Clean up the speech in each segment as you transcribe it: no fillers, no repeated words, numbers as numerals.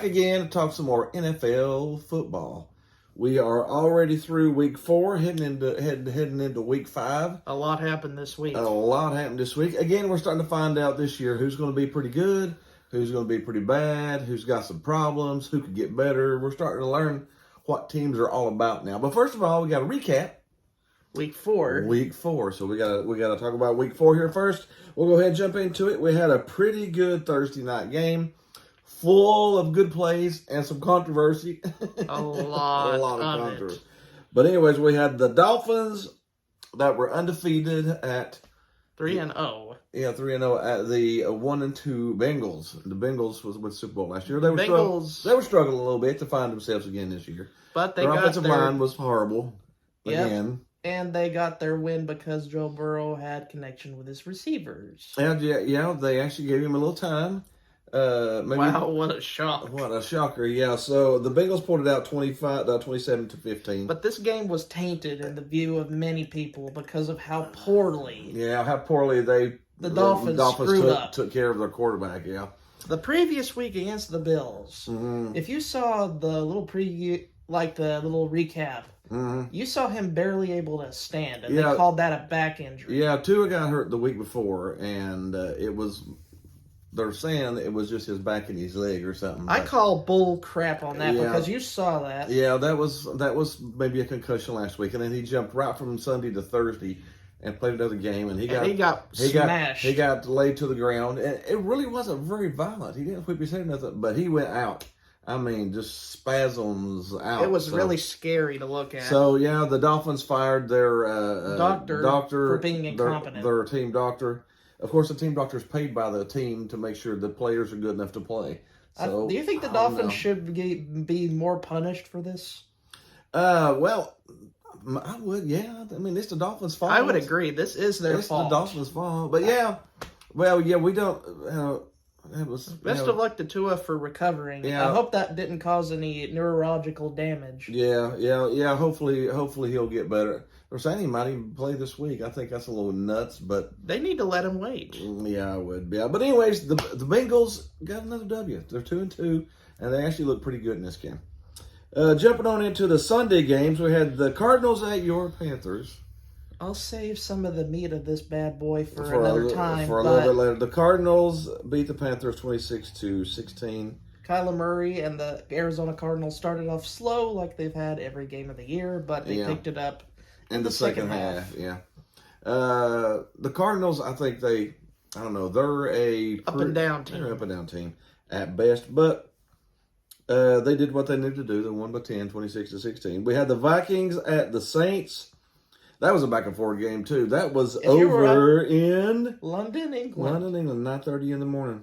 back again to talk some more NFL football. We are already through week 4, heading into week 5. A lot happened this week. A lot happened this week. Again, we're starting to find out this year who's going to be pretty good, who's going to be pretty bad, who's got some problems, who could get better. We're starting to learn what teams are all about now. But first of all, we got to recap Week 4. Week 4. So we gotta talk about week 4 here first. We'll go ahead and jump into it. We had a pretty good Thursday night game, full of good plays and some controversy. A lot of controversy. But anyways, we had the Dolphins that were undefeated at 3-0. Yeah, 3-0 at the 1-2 Bengals. The Bengals was with Super Bowl last year. They were struggling a little bit to find themselves again this year. But their offensive line was horrible again. And they got their win because Joe Burrow had connection with his receivers. And yeah, they actually gave him a little time. Wow, what a shock. What a shocker, yeah. So the Bengals pulled it out 27-15. But this game was tainted in the view of many people because of how poorly... Yeah, how poorly the Dolphins took care of their quarterback, yeah. The previous week against the Bills, if you saw the little preview, like the little recap, you saw him barely able to stand, and they called that a back injury. Yeah, Tua got hurt the week before, and they're saying it was just his back and his leg or something. I call bull crap on that because you saw that. Yeah, that was maybe a concussion last week, and then he jumped right from Sunday to Thursday and played another game, and he got smashed. He got laid to the ground, and it really wasn't very violent. He didn't whip his head or nothing, but he went out. I mean, just spasms out. It was really scary to look at. So, yeah, the Dolphins fired their doctor for being incompetent. Their team doctor. Of course, the team doctor is paid by the team to make sure the players are good enough to play. So, do you think the Dolphins should be more punished for this? Well, I would, yeah. I mean, it's the Dolphins' fault. I would agree. This is their fault. It's the Dolphins' fault. But, yeah. Well, yeah, we don't... Best of luck to Tua for recovering. Yeah. I hope that didn't cause any neurological damage. Yeah. Hopefully he'll get better. They're saying he might even play this week. I think that's a little nuts, but they need to let him wait. Yeah, I would. Yeah, but anyways, the Bengals got another W. They're 2-2, and they actually look pretty good in this game. Jumping on into the Sunday games, we had the Cardinals at your Panthers. I'll save some of the meat of this bad boy for another time. For a little bit later. The Cardinals beat the Panthers 26-16. Kyler Murray and the Arizona Cardinals started off slow like they've had every game of the year, but they picked it up in the second half. Yeah. The Cardinals, I think they're a up and down team at best, but they did what they needed to do. They won by 10, 26-16. We had the Vikings at the Saints. That was a back-and-forth game, too. That was over in London, England. 9:30 in the morning.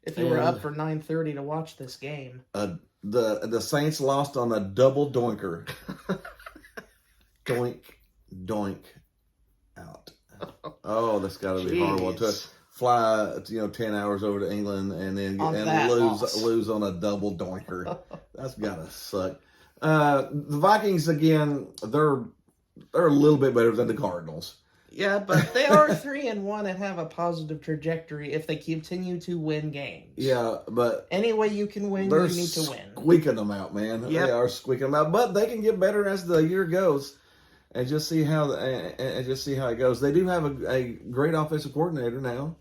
If you were up for 9:30 to watch this game. The Saints lost on a double doinker. Doink, doink, out. Oh, that's got to be horrible. To fly, 10 hours over to England and then lose on a double doinker. That's got to suck. The Vikings, again, they're a little bit better than the Cardinals. Yeah, but they are 3-1 and have a positive trajectory if they continue to win games. Yeah, but any way you can win, you need to win. Squeaking them out, man. Yep. They are squeaking them out, but they can get better as the year goes, and just see how it goes. They do have a great offensive coordinator now.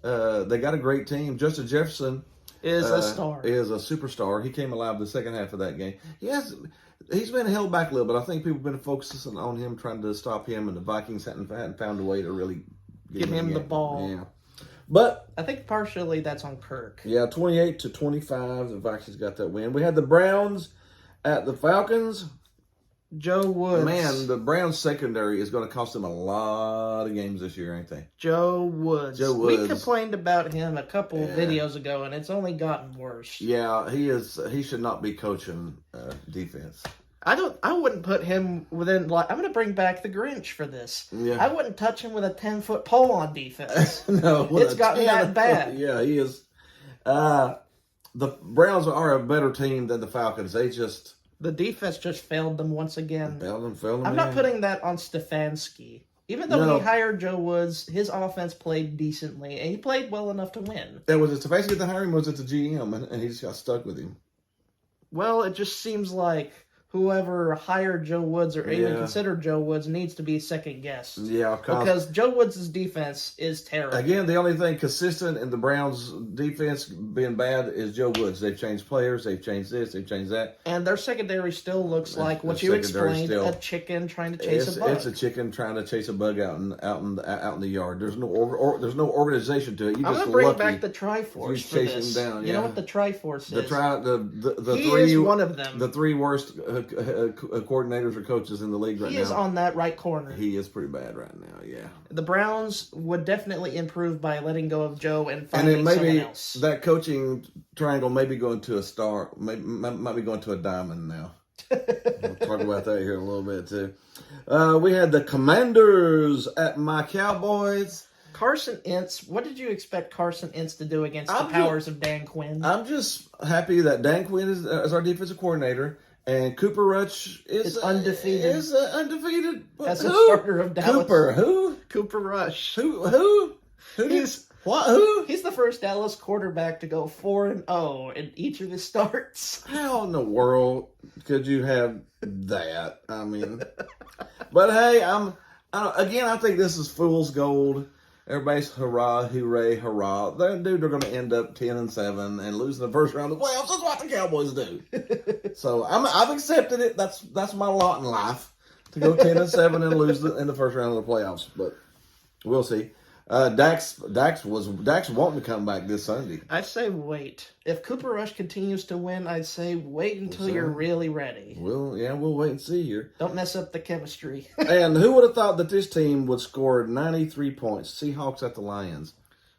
They got a great team. Justin Jefferson is a star. Is a superstar. He came alive the second half of that game. He's been held back a little bit. I think people have been focusing on him, trying to stop him, and the Vikings hadn't found a way to really give him the ball. Yeah. But I think partially that's on Kirk. Yeah, 28-25, the Vikings got that win. We had the Browns at the Falcons. Joe Woods. Man, the Browns secondary is going to cost them a lot of games this year, ain't they? Joe Woods. We complained about him a couple of videos ago, and it's only gotten worse. Yeah, he is. He should not be coaching defense. I wouldn't put him within, I'm going to bring back the Grinch for this. Yeah. I wouldn't touch him with a 10-foot pole on defense. No. It's gotten that bad. Yeah, he is. The Browns are a better team than the Falcons. The defense just failed them once again. Failed them I'm not putting that on Stefanski. Even though he hired Joe Woods, his offense played decently, and he played well enough to win. Was it Stefanski the hiring? Was it the GM, and he just got stuck with him? Well, it just seems like whoever hired Joe Woods or even considered Joe Woods needs to be second guessed. Yeah, because Joe Woods' defense is terrible. Again, the only thing consistent in the Browns' defense being bad is Joe Woods. They've changed players, they've changed this, they've changed that, and their secondary still looks like what you explained: a chicken trying to chase a bug. It's a chicken trying to chase a bug out in the yard. There's no organization to it. I'm going to bring back the Triforce for this. Down, you know what the Triforce is? He is one of them. The three worst coordinators or coaches in the league right now. He is on that right corner. He is pretty bad right now, yeah. The Browns would definitely improve by letting go of Joe and finding someone else. That coaching triangle may be going to a star, might be going to a diamond now. We'll talk about that here in a little bit, too. We had the Commanders at my Cowboys. Carson Wentz, what did you expect Carson Wentz to do against the powers of Dan Quinn? I'm just happy that Dan Quinn is our defensive coordinator. And Cooper Rush is undefeated. As a starter of Dallas. Cooper Rush. Who? He's the first Dallas quarterback to go 4-0 in each of his starts. How in the world could you have that? I mean, but hey, I think this is fool's gold. Everybody's hurrah, hooray, hurrah. They're going to end up 10-7 and losing the first round of the playoffs. That's what the Cowboys do. So I've accepted it. That's my lot in life, to go 10-7 and lose in the first round of the playoffs. But we'll see. Dax wanting to come back this Sunday. I'd say wait. If Cooper Rush continues to win, I'd say wait until you're really ready. We'll wait and see here. Don't mess up the chemistry. And who would have thought that this team would score 93 points? Seahawks at the Lions.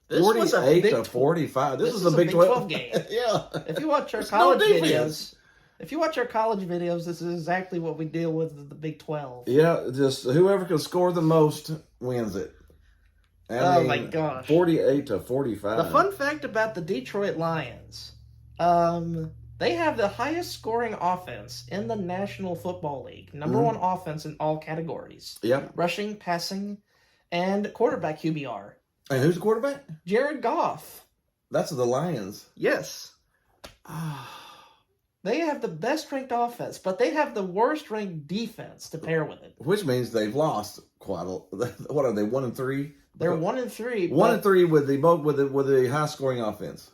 48-45. This is a Big 12 game. Yeah. If you watch our college videos, this is exactly what we deal with the Big 12. Yeah, just whoever can score the most wins it. My gosh. 48-45. The fun fact about the Detroit Lions, they have the highest scoring offense in the National Football League. Number one offense in all categories. Yep. Rushing, passing, and quarterback QBR. And who's the quarterback? Jared Goff. That's the Lions. Yes. They have the best ranked offense, but they have the worst ranked defense to pair with it. Which means they've lost quite a. What are they? 1-3. They're 1-3. 1-3 with the high scoring offense.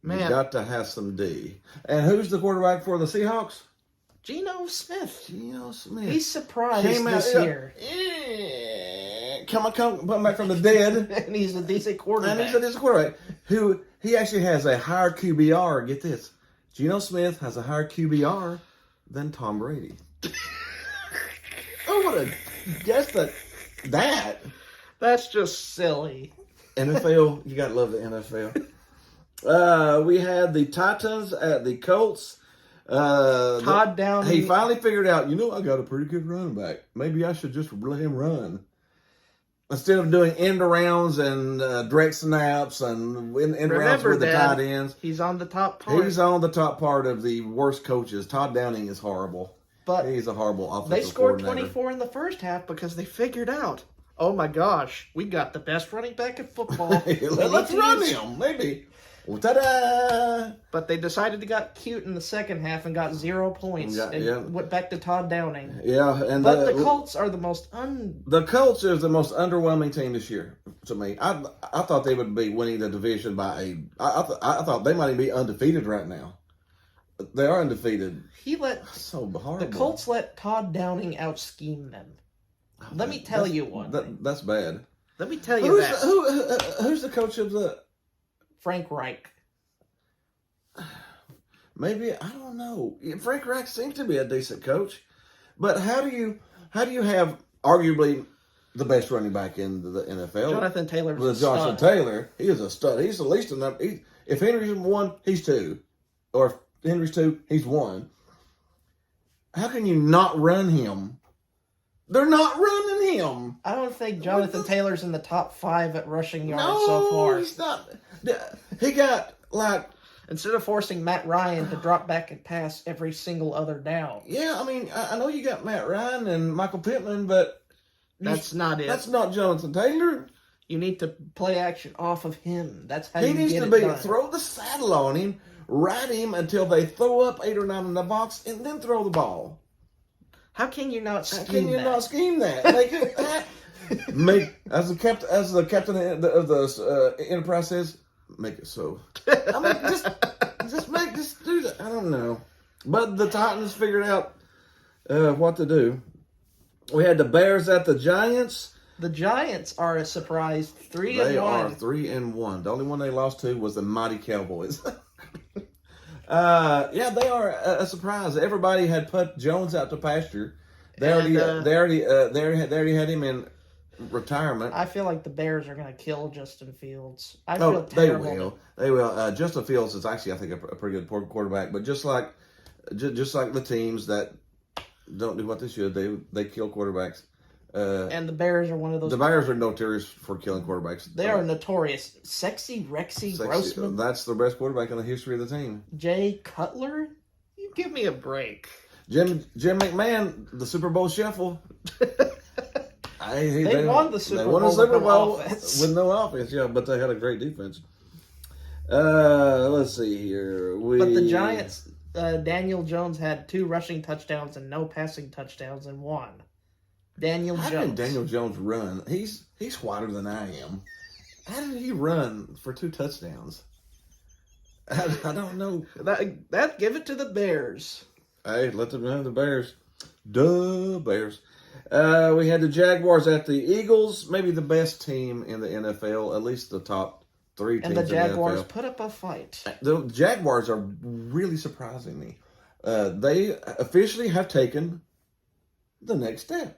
Man, you got to have some D. And who's the quarterback for the Seahawks? Geno Smith. He's surprised this year. Come back from the dead. And he's a decent quarterback. Who he actually has a higher QBR. Get this. Geno Smith has a higher QBR than Tom Brady. Oh, what a guess that. That's just silly. NFL, you gotta love the NFL. We had the Titans at the Colts. Todd Downing. He finally figured out, I got a pretty good running back. Maybe I should just let him run. Instead of doing end arounds and direct snaps and end rounds with the tight ends. He's on the top part. He's on the top part of the worst coaches. Todd Downing is horrible. But he's a horrible offensive coordinator. They scored 24 in the first half because they figured out, oh my gosh, we got the best running back in football. Let's run him, maybe. Ta-da! But they decided to get cute in the second half and got 0 points and went back to Todd Downing. Yeah, but the Colts are the most The Colts is the most underwhelming team this year to me. I thought they would be winning the division by I thought they might even be undefeated right now. They are undefeated. So horrible. The Colts let Todd Downing out-scheme them. Let me tell you one. That's bad. Let me tell you who's the coach of the... Frank Reich. Maybe, I don't know. Frank Reich seems to be a decent coach. But how do you have arguably the best running back in the NFL? Jonathan Taylor's a Jonathan Taylor, he is a stud. He's the least enough. If Henry's 1, he's 2. Or if Henry's 2, he's 1. How can you not run him? They're not running him. I don't think Jonathan Taylor's in the top 5 at rushing yards so far. No, he's not. He got, instead of forcing Matt Ryan to drop back and pass every single other down. Yeah, I mean, I know you got Matt Ryan and Michael Pittman, but That's not it. That's not Jonathan Taylor. You need to play action off of him. That's how he you needs get to it be done. Throw the saddle on him, ride him until they throw up 8 or 9 in the box, and then throw the ball. How can you not scheme that? How can you not scheme that? Make it as the captain of the Enterprise says, make it so. I mean, just do that. I don't know, but the Titans figured out what to do. We had the Bears at the Giants. The Giants are a surprise 3-1. They are 3-1. The only one they lost to was the mighty Cowboys. Yeah, they are a surprise. Everybody had put Jones out to pasture. They already had him in retirement. I feel like the Bears are going to kill Justin Fields. I feel terrible. They will. Justin Fields is actually, I think, a pretty good quarterback. But just like the teams that don't do what they should, they kill quarterbacks. And the Bears are one of those. The Bears are notorious for killing quarterbacks. They are notorious. Sexy Grossman. That's the best quarterback in the history of the team. Jay Cutler? You give me a break. Jim McMahon, the Super Bowl shuffle. They won the Super Bowl with no offense, yeah, but they had a great defense. Let's see here. But the Giants, Daniel Jones had 2 rushing touchdowns and no passing touchdowns and won. How did Daniel Jones run? He's whiter than I am. How did he run for 2 touchdowns? I don't know. That give it to the Bears. Hey, let them have the Bears. Duh, Bears. We had the Jaguars at the Eagles, maybe the best team in the NFL, at least the top 3 teams in the NFL. And the Jaguars put up a fight. The Jaguars are really surprising me. They officially have taken the next step.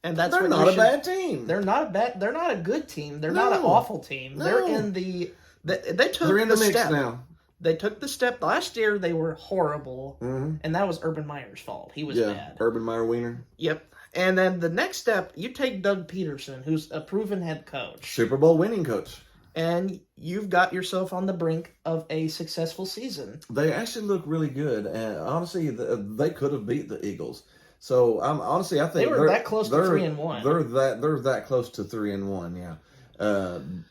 And that's they're not a bad team. They're not a good team. They're not an awful team. No. They're in the They're in the mix step. now. They took the step. Last year they were horrible, and that was Urban Meyer's fault. He was bad. Urban Meyer Wiener. Yep. And then the next step, you take Doug Peterson, who's a proven head coach. Super Bowl winning coach. And you've got yourself on the brink of a successful season. They actually look really good, and honestly, they could have beat the Eagles. So I think they were that close to 3-1. They're that close to 3-1. Yeah,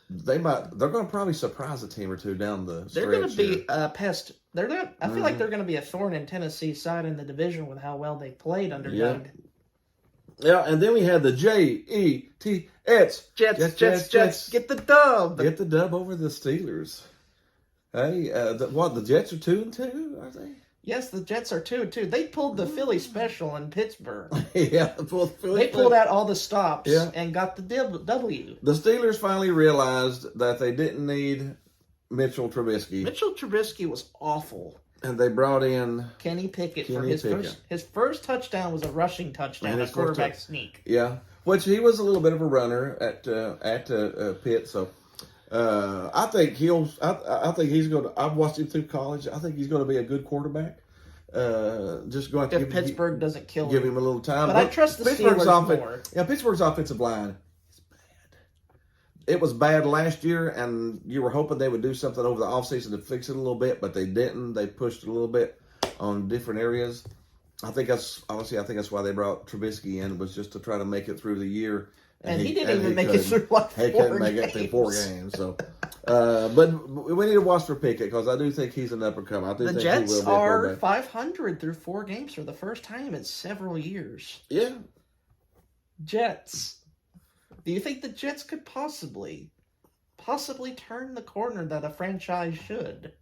they're going to probably surprise a team or two down the stretch. They're going to be a pest. They're not. I feel like they're going to be a thorn in Tennessee's side in the division with how well they played under Doug. Yeah, and then we had the Jets. Jets. Get the dub. Get the dub over the Steelers. Hey, the Jets are 2-2, are they? Yes, the Jets are 2-2. They pulled the Philly special in Pittsburgh. Yeah, they pulled out all the stops and got the W. The Steelers finally realized that they didn't need Mitchell Trubisky. Mitchell Trubisky was awful. And they brought in Kenny Pickett for his first touchdown was a rushing touchdown, a quarterback sneak. Yeah, which he was a little bit of a runner at Pitt. So I think he's going to. I've watched him through college. I think he's going to be a good quarterback. Just going to if Pittsburgh doesn't kill him. Give him a little time. But I trust the Steelers more. Yeah, Pittsburgh's offensive line is bad. It was bad last year, and you were hoping they would do something over the offseason to fix it a little bit, but they didn't. They pushed it a little bit on different areas. I think that's why they brought Trubisky in, was just to try to make it through the year. And he didn't even make it through He couldn't make it through 4 games. So, but we need to watch for Pickett because I do think he's an up-and-comer. The Jets are 500 through 4 games for the first time in several years. Yeah. Jets. Do you think the Jets could possibly turn the corner that a franchise should?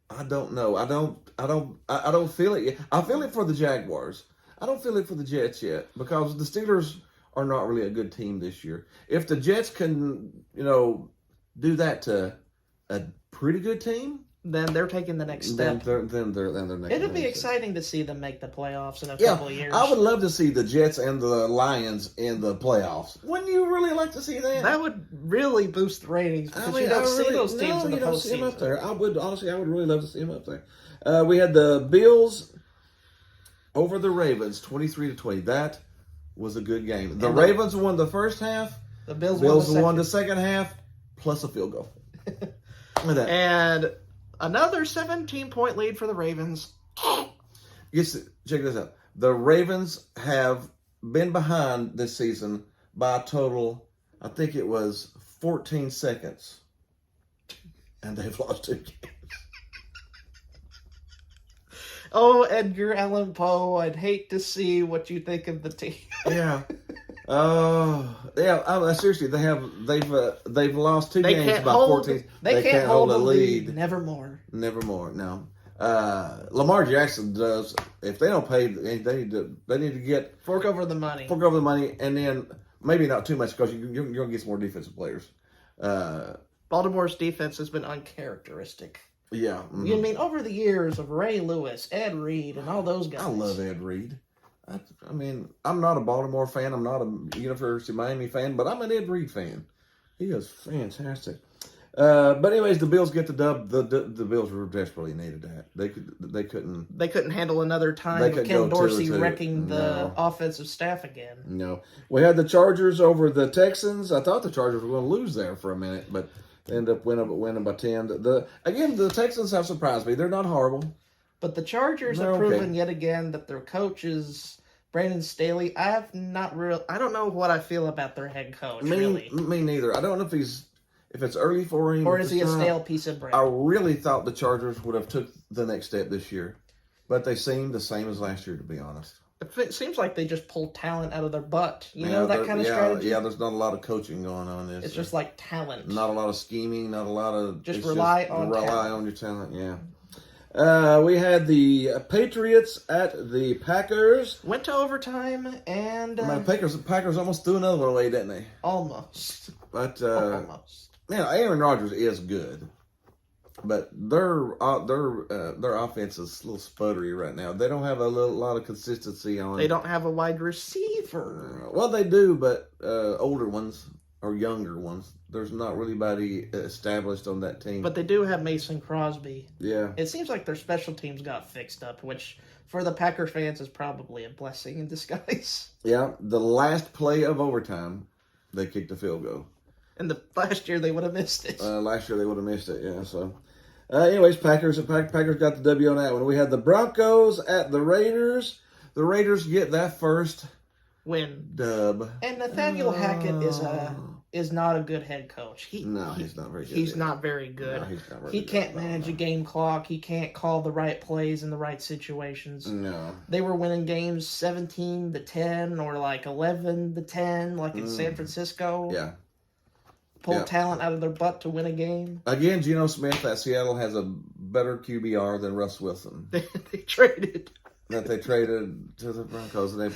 I don't know. I don't feel it yet. I feel it for the Jaguars. I don't feel it for the Jets yet because the Steelers are not really a good team this year. If the Jets can, do that to a pretty good team, then they're taking the next step. Then they're next. It'll be exciting to see them make the playoffs in a couple of years. I would love to see the Jets and the Lions in the playoffs. Wouldn't you really like to see that? That would really boost the ratings because you don't see those teams in the postseason. Don't see them up there. I would really love to see them up there. We had the Bills over the Ravens, 23-20. That was a good game. The Ravens won the first half. The Bills won the second half, plus a field goal. And another 17-point lead for the Ravens. Check this out. The Ravens have been behind this season by a total, I think it was 14 seconds. And they've lost 2 games. Oh, Edgar Allan Poe, I'd hate to see what you think of the team. Yeah. Seriously, they've lost 2 games by 14. They can't hold a lead. Nevermore. No. Lamar Jackson does. If they don't pay, they need to get fork over the money, and then maybe not too much because you're going to get some more defensive players. Baltimore's defense has been uncharacteristic. Yeah. Mm-hmm. You mean over the years of Ray Lewis, Ed Reed, and all those guys? I love Ed Reed. I mean, I'm not a Baltimore fan. I'm not a University of Miami fan, but I'm an Ed Reed fan. He is fantastic. But anyways, the Bills get the dub. The Bills were desperately needed that. They couldn't handle another time of Ken Dorsey wrecking the offensive staff again. No. We had the Chargers over the Texans. I thought the Chargers were going to lose there for a minute, but they ended up winning by 10. The Texans have surprised me. They're not horrible. But the Chargers have proven yet again that their coach is Brandon Staley. I don't know what I feel about their head coach. Me neither. I don't know if it's early for him, or is he a stale piece of bread? I really thought the Chargers would have took the next step this year, but they seem the same as last year, to be honest. It seems like they just pull talent out of their butt. You know that kind of strategy? Yeah, there's not a lot of coaching going on. It's just like talent. Not a lot of scheming, not a lot of... rely on your talent, yeah. We had the Patriots at the Packers. Went to overtime, and... Packers almost threw another one away, didn't they? Almost. But, almost. Man, Aaron Rodgers is good. But their offense is a little sputtery right now. They don't have a lot of consistency on. They don't have a wide receiver. Well, they do, but older ones or younger ones. There's not really anybody established on that team. But they do have Mason Crosby. Yeah. It seems like their special teams got fixed up, which for the Packer fans is probably a blessing in disguise. Yeah. The last play of overtime, they kicked a field goal. And last year they would have missed it. Last year they would have missed it, yeah. So, anyways, Packers got the W on that one. We had the Broncos at the Raiders. The Raiders get that first win dub. And Nathaniel Hackett is not a good head coach. He's not very good. He's not very good. No, he's not very he good can't manage a game clock. He can't call the right plays in the right situations. No. They were winning games 17-10 or like 11-10, like in San Francisco. Yeah. Pull talent out of their butt to win a game. Again, Geno Smith at Seattle has a better QBR than Russ Wilson. They traded. That they traded to the Broncos. And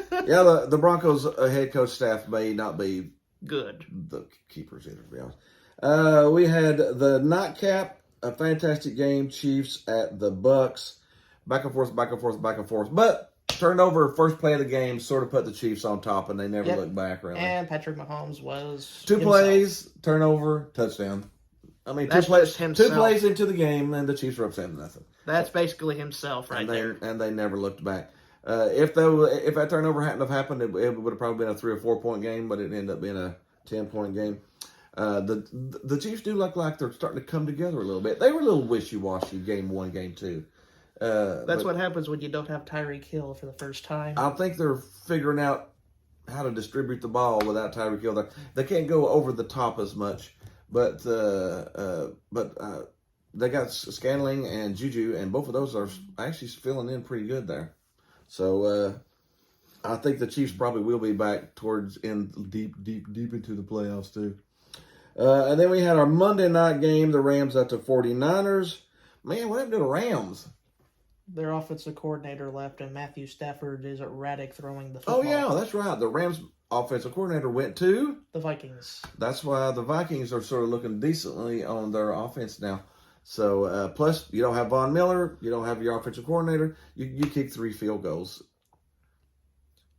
the Broncos head coach staff may not be good. The keepers either, to be honest. We had the nightcap, a fantastic game. Chiefs at the Bucks. Back and forth. But turnover, first play of the game, sort of put the Chiefs on top, and they never looked back, really. And Patrick Mahomes was 2 plays, turnover, touchdown. I mean, two plays into the game, and the Chiefs were up 7-0. That's basically himself there. And they never looked back. If that turnover hadn't have happened, it would have probably been a 3 or 4 point game, but it ended up being a 10-point game. The Chiefs do look like they're starting to come together a little bit. They were a little wishy-washy game 1, game 2. That's what happens when you don't have Tyreek Hill for the first time. I think they're figuring out how to distribute the ball without Tyreek Hill. They can't go over the top as much, but they got Scantling and Juju, and both of those are actually filling in pretty good there. So I think the Chiefs probably will be back towards deep into the playoffs too. And then we had our Monday night game, the Rams at the 49ers. Man, what happened to the Rams? Their offensive coordinator left, and Matthew Stafford is erratic throwing the football. Oh, yeah, that's right. The Rams offensive coordinator went to the Vikings. That's why the Vikings are sort of looking decently on their offense now. So, plus, you don't have Von Miller. You don't have your offensive coordinator. You kick 3 field goals.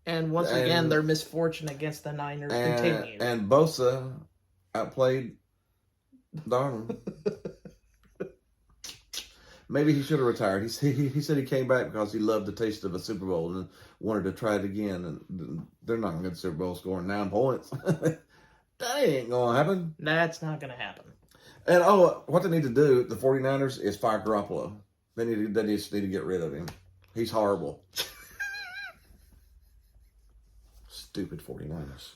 And once again, their misfortune against the Niners continued. And Bosa outplayed Darnold. Maybe he should have retired. He said he came back because he loved the taste of a Super Bowl and wanted to try it again. And they're not going to get Super Bowl scoring 9 points. That ain't going to happen. That's not going to happen. And, what they need to do, the 49ers, is fire Garoppolo. They just need to get rid of him. He's horrible. Stupid 49ers.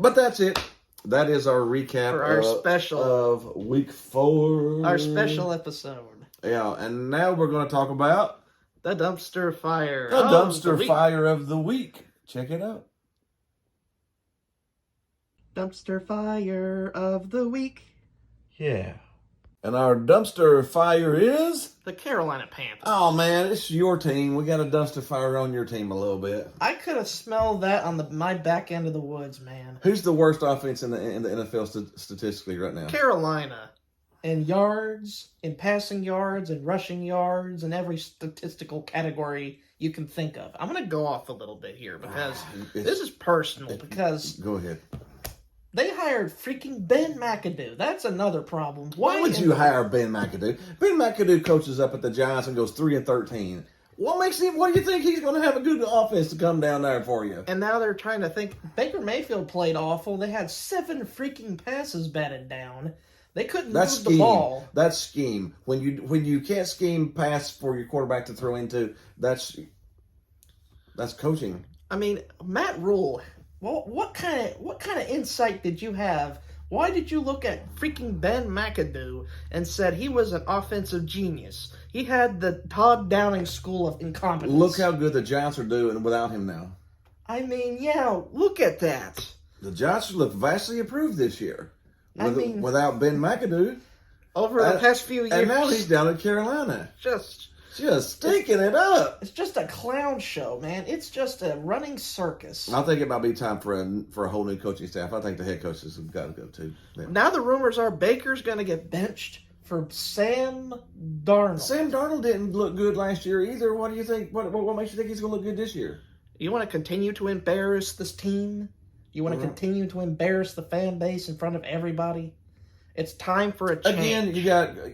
But that's it. That is our recap for our special of week 4. Our special episode. Yeah, and now we're going to talk about the dumpster fire. The dumpster fire of the week. Check it out. Dumpster fire of the week. Yeah. And our dumpster fire is the Carolina Panthers. Oh man, it's your team. We got a dumpster fire on your team a little bit. I could have smelled that on my back end of the woods, man. Who's the worst offense in the NFL statistically right now? Carolina. In yards, in passing yards, in rushing yards, in every statistical category you can think of. I'm going to go off a little bit here because this is personal. Because go ahead. They hired freaking Ben McAdoo. That's another problem. Why would you hire Ben McAdoo? Ben McAdoo coaches up at the Giants and goes 3-13. What do you think he's going to have a good offense to come down there for you? And now they're trying to think. Baker Mayfield played awful. They had 7 freaking passes batted down. They couldn't move the ball. That's scheme. When you can't scheme pass for your quarterback to throw into, that's coaching. I mean, Matt Rule. Well, what kind of insight did you have? Why did you look at freaking Ben McAdoo and said he was an offensive genius? He had the Todd Downing school of incompetence. Look how good the Giants are doing without him now. I mean, yeah, look at that. The Giants look vastly improved this year. Without Ben McAdoo. Over the past few years. And now he's down in Carolina. Just stinking it up. It's just a clown show, man. It's just a running circus. I think it might be time for a whole new coaching staff. I think the head coaches have got to go too. Yeah. Now the rumors are Baker's going to get benched for Sam Darnold. Sam Darnold didn't look good last year either. What do you think? What makes you think he's going to look good this year? You want to continue to embarrass this team? You want to continue to embarrass the fan base in front of everybody? It's time for a change. Again,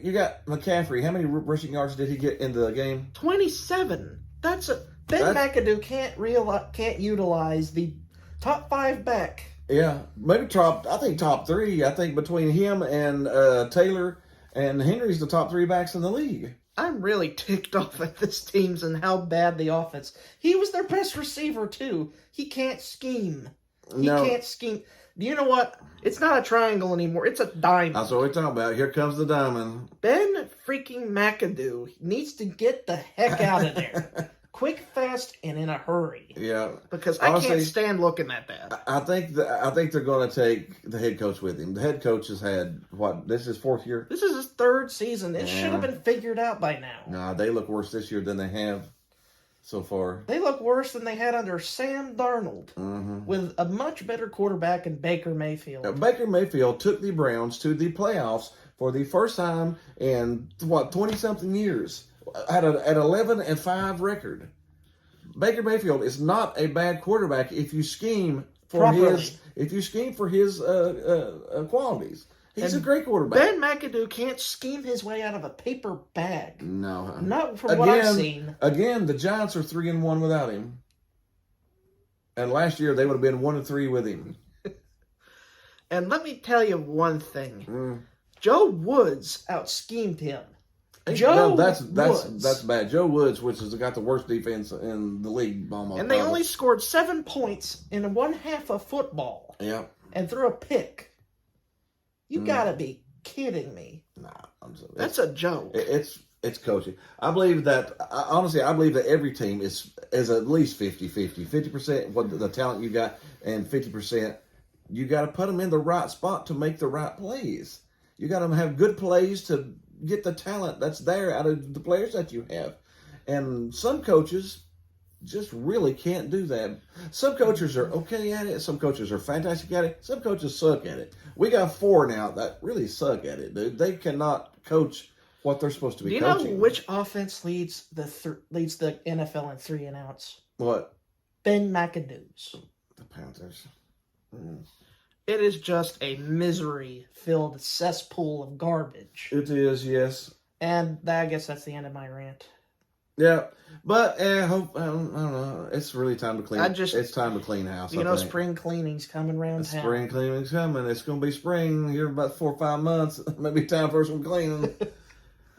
you got McCaffrey. How many rushing yards did he get in the game? 27. Ben McAdoo can't utilize the top 5 back. Yeah, maybe top 3. I think between him and Taylor and Henry's the top 3 backs in the league. I'm really ticked off at this team's and how bad the offense. He was their best receiver too. He can't scheme. He can't scheme. You know what? It's not a triangle anymore. It's a diamond. That's what we're talking about. Here comes the diamond. Ben freaking McAdoo needs to get the heck out of there. Quick, fast, and in a hurry. Yeah. Because honestly, I can't stand looking at that. I think they're going to take the head coach with him. The head coach has had, this is his 4th year? This is his 3rd season. It should have been figured out by now. Nah, they look worse this year than they have so far. They look worse than they had under Sam Darnold, with a much better quarterback in Baker Mayfield. Baker Mayfield took the Browns to the playoffs for the first time in 20-something years. At an 11-5 record. Baker Mayfield is not a bad quarterback if you scheme for his qualities. He's a great quarterback. Ben McAdoo can't scheme his way out of a paper bag. No. Not from what I've seen. Again, the Giants are 3-1 without him. And last year they would have been 1-3 with him. And let me tell you one thing. Joe Woods out-schemed him. That's bad. Joe Woods, which has got the worst defense in the league almost. And they only scored 7 points in 1/2 of football. Yeah. And threw a pick. You gotta be kidding me. Nah, that's a joke. It's coaching. I believe that every team is at least 50-50. 50% what the talent you got, and 50% you got to put them in the right spot to make the right plays. You got to have good plays to get the talent that's there out of the players that you have. And some coaches just really can't do that. Some coaches are okay at it. Some coaches are fantastic at it. Some coaches suck at it. We got 4 now that really suck at it, dude. They cannot coach what they're supposed to be coaching. Do you know which offense leads the NFL in 3 and outs? What? Ben McAdoo's. The Panthers. It is just a misery-filled cesspool of garbage. It is, yes. And I guess that's the end of my rant. Yeah, but I don't know. It's really time to clean. It's time to clean house. You know, spring cleaning's coming around town. Spring cleaning's coming. It's going to be spring here in about 4 or 5 months. Maybe time for some cleaning.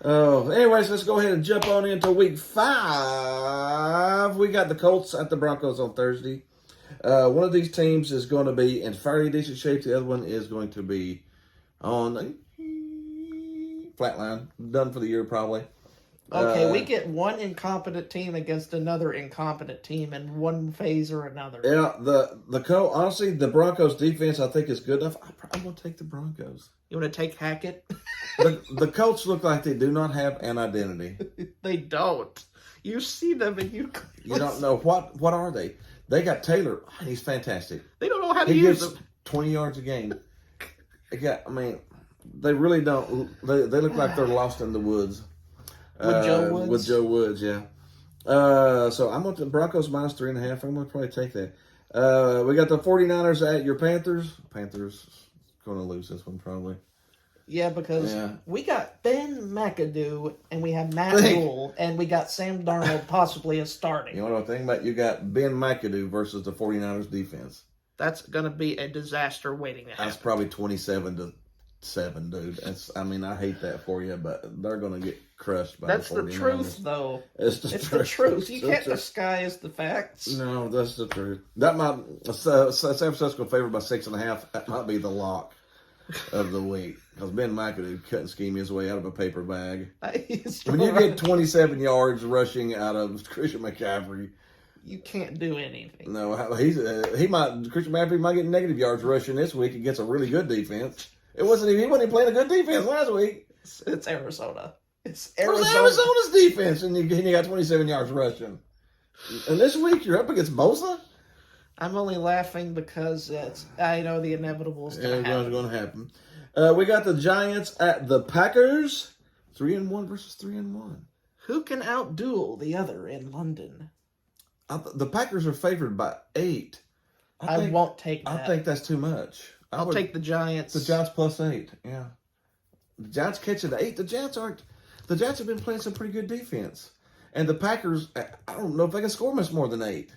Anyways, let's go ahead and jump on into week 5. We got the Colts at the Broncos on Thursday. One of these teams is going to be in fairly decent shape. The other one is going to be on the flatline, done for the year probably. Okay, we get one incompetent team against another incompetent team in one phase or another. Yeah, honestly, the Broncos defense I think is good enough. I'm going to take the Broncos. You want to take Hackett? The Colts look like they do not have an identity. They don't. You see them and you don't know what are they. They got Taylor. He's fantastic. They don't know how to use him. 20 yards a game. They really don't. They look like they're lost in the woods. With Joe Woods? With Joe Woods, yeah. So I'm going to Broncos minus 3.5. I'm going to probably take that. We got the 49ers at your Panthers. Panthers going to lose this one probably. Yeah, because we got Ben McAdoo and we have Matt Rule and we got Sam Darnold possibly as starting. You know what I'm thinking about? You got Ben McAdoo versus the 49ers defense. That's going to be a disaster waiting to happen. That's probably 27-7, dude. I hate that for you, but they're going to get crushed by that's the 49ers. The truth, though. It's the truth. You can't disguise the facts. No, that's the truth. That might San Francisco favored by 6.5. That might be the lock of the week because Ben McAdoo couldn't scheme his way out of a paper bag. When you get 27 yards rushing out of Christian McCaffrey, you can't do anything. No, Christian McCaffrey might get negative yards rushing this week against a really good defense. He wasn't even playing a good defense last week. It's Arizona. It's Arizona's defense, and you got 27 yards rushing. And this week you're up against Bosa. I'm only laughing because I know the inevitable is going to happen. We got the Giants at the Packers. 3-1 versus 3-1. Who can outduel the other in London? The Packers are favored by 8. I won't take that. I think that's too much. I'll take the Giants. The Giants plus 8, yeah. The Giants catching 8. The Giants have been playing some pretty good defense. And the Packers, I don't know if they can score much more than 8.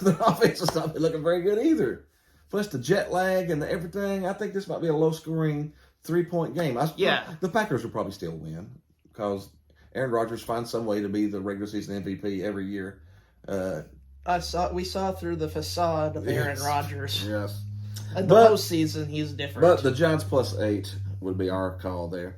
Their offense is not looking very good either. Plus the jet lag and everything. I think this might be a low-scoring 3-point game. The Packers will probably still win because Aaron Rodgers finds some way to be the regular season MVP every year. We saw through the facade of Aaron Rodgers. Yes. In the postseason, he's different. But the Giants plus 8 would be our call there.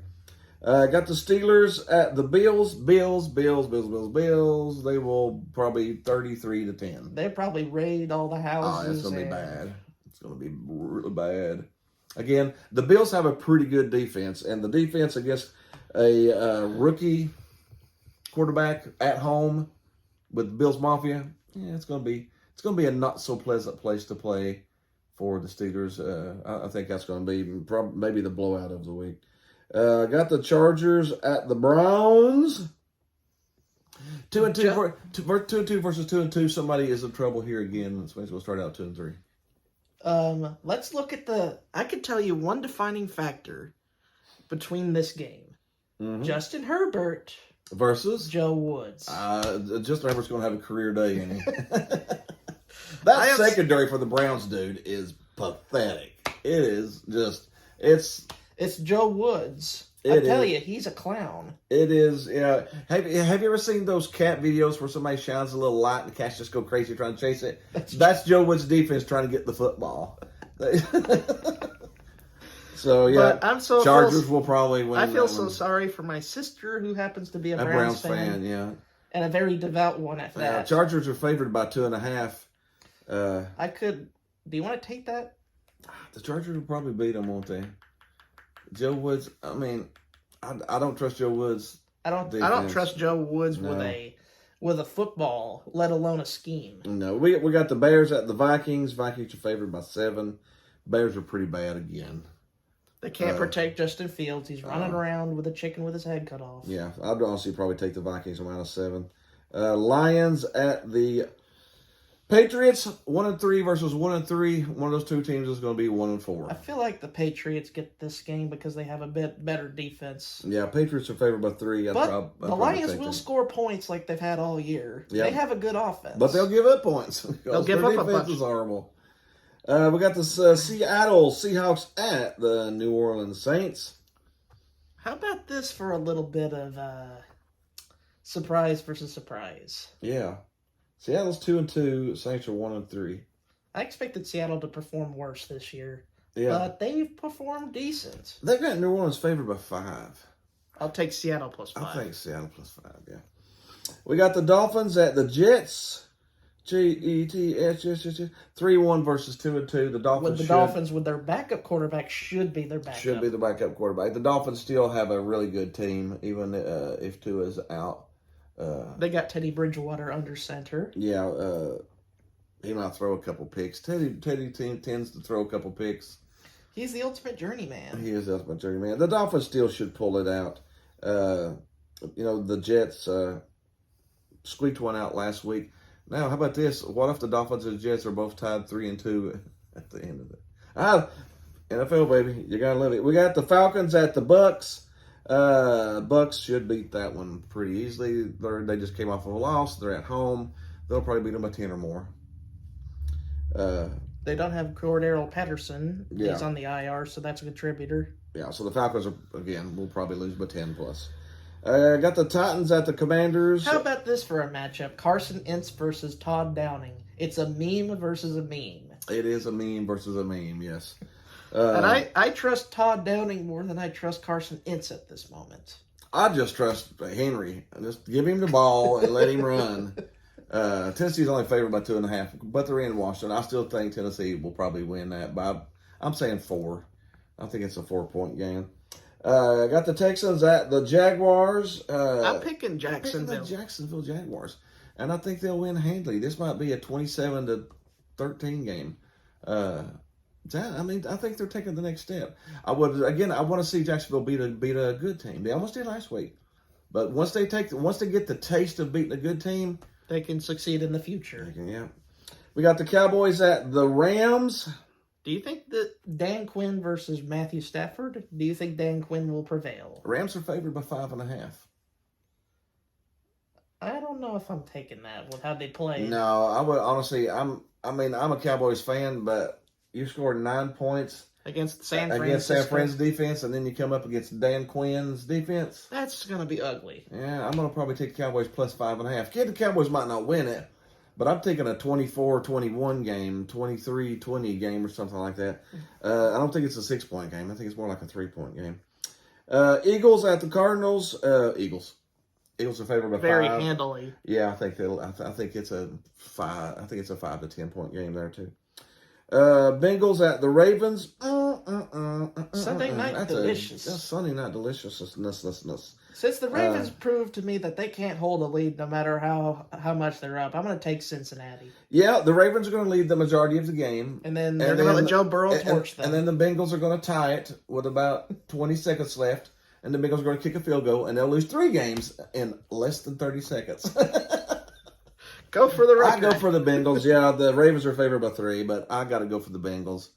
Got the Steelers at the Bills. Bills. They will probably 33-10. They probably raid all the houses. Oh, it's going to be bad. It's going to be really bad. Again, the Bills have a pretty good defense, and the defense against a rookie quarterback at home with the Bills Mafia, it's going to be a not so pleasant place to play for the Steelers. I think that's going to be maybe the blowout of the week. Got the Chargers at the Browns. 2-2 versus 2-2. Somebody is in trouble here again. We'll start out 2-3. Let's look at I could tell you one defining factor between this game. Mm-hmm. Justin Herbert versus Joe Woods. Justin Herbert's going to have a career day, isn't he? That secondary for the Browns, dude, is pathetic. It is just It's Joe Woods. I tell you, he's a clown. It is, yeah. Have you ever seen those cat videos where somebody shines a little light and the cats just go crazy trying to chase it? That's Joe Woods' defense trying to get the football. So, yeah, Chargers will probably win. I feel so sorry for my sister who happens to be a Browns fan. Yeah. And a very devout one at that. Chargers are favored by 2.5. Do you want to take that? The Chargers will probably beat them, won't they? Joe Woods, I don't trust Joe Woods. I don't trust Joe Woods with a football, let alone a scheme. No, we got the Bears at the Vikings. Vikings are favored by 7. Bears are pretty bad again. They can't protect Justin Fields. He's running around with a chicken with his head cut off. Yeah, I'd honestly probably take the Vikings -7. Lions at the Patriots, 1-3 versus 1-3. One of those two teams is going to be 1-4. I feel like the Patriots get this game because they have a bit better defense. Yeah, Patriots are favored by 3. But the Lions will score points like they've had all year. Yep. They have a good offense. But they'll give up points. They'll give up a bunch. Their defense is horrible. We got the Seattle Seahawks at the New Orleans Saints. How about this for a little bit of surprise versus surprise? Yeah. Seattle's 2-2. Saints are 1-3. I expected Seattle to perform worse this year. Yeah. But they've performed decent. They've got New Orleans favored by 5. I'll take Seattle plus 5. I think Seattle plus 5, yeah. We got the Dolphins at the Jets. Jets. 3-1 versus 2-2. The Dolphins with their backup quarterback should be their backup. Should be the backup quarterback. The Dolphins still have a really good team, even if Tua is out. They got Teddy Bridgewater under center. Yeah, he might throw a couple picks. Teddy tends to throw a couple picks. He's the ultimate journeyman. He is the ultimate journeyman. The Dolphins still should pull it out. The Jets squeaked one out last week. Now, how about this? What if the Dolphins and the Jets are both tied 3-2 at the end of it? NFL, baby. You got to love it. We got the Falcons at the Bucks. Bucks should beat that one pretty easily. They just came off of a loss. They're at home. They'll probably beat them by 10 or more. They don't have Cordero Patterson. Yeah. He's on the IR, so that's a contributor. Yeah, so the Falcons will probably lose by 10 plus. Got the Titans at the Commanders. How about this for a matchup? Carson Wentz versus Todd Downing. It's a meme versus a meme. It is a meme versus a meme, yes. And I trust Todd Downing more than I trust Carson Wentz at this moment. I just trust Henry. Just give him the ball and let him run. Tennessee's only favored by 2.5, but they're in Washington. I still think Tennessee will probably win that by, I'm saying 4. I think it's a 4-point game. Got the Texans at the Jaguars. I'm picking Jacksonville. I'm picking the Jacksonville Jaguars. And I think they'll win handily. This might be a 27-13 game. I think they're taking the next step. I want to see Jacksonville beat a good team. They almost did last week. But once they get the taste of beating a good team, they can succeed in the future. Yeah. We got the Cowboys at the Rams. Do you think that Dan Quinn versus Matthew Stafford? Do you think Dan Quinn will prevail? Rams are favored by 5.5. I don't know if I'm taking that with how they play. No, I would honestly. I'm a Cowboys fan, but you scored 9 points against San Fran's defense, and then you come up against Dan Quinn's defense. That's gonna be ugly. Yeah, I'm gonna probably take the Cowboys plus 5.5. The Cowboys might not win it. But I'm taking a 24-21 game, 23-20 game, or something like that. I don't think it's a 6-point game. I think it's more like a 3-point game. Eagles at the Cardinals. Eagles are favored by 5. Very handily. Yeah, I think it's a 5. I think it's a 5 to 10 point game there too. Bengals at the Ravens. Sunday night delicious. Sunday night deliciousness. Since the Ravens proved to me that they can't hold a lead no matter how much they're up, I'm going to take Cincinnati. Yeah, the Ravens are going to lead the majority of the game. And then they're going to let Joe Burrow torch them. And then the Bengals are going to tie it with about 20 seconds left. And the Bengals are going to kick a field goal. And they'll lose 3 games in less than 30 seconds. Go for the record. I go for the Bengals. Yeah, the Ravens are favored by 3, but I got to go for the Bengals.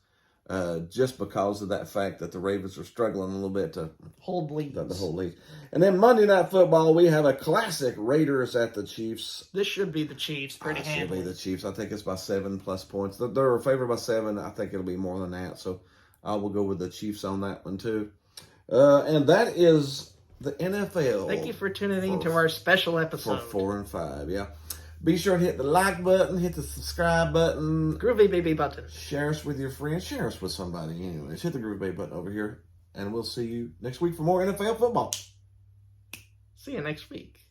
Just because of that fact that the Ravens are struggling a little bit to hold leads. The whole league. And then Monday Night Football, we have a classic Raiders at the Chiefs. This should be the Chiefs pretty handily. Should be the Chiefs. I think it's by 7+ points. They're favored by 7. I think it'll be more than that. So I will go with the Chiefs on that one too. And that is the NFL. Thank you for tuning in to our special episode. For 4 and 5, yeah. Be sure to hit the like button, hit the subscribe button. Groovy baby button. Share us with your friends. Share us with somebody. Anyways, hit the Groovy baby button over here. And we'll see you next week for more NFL football. See you next week.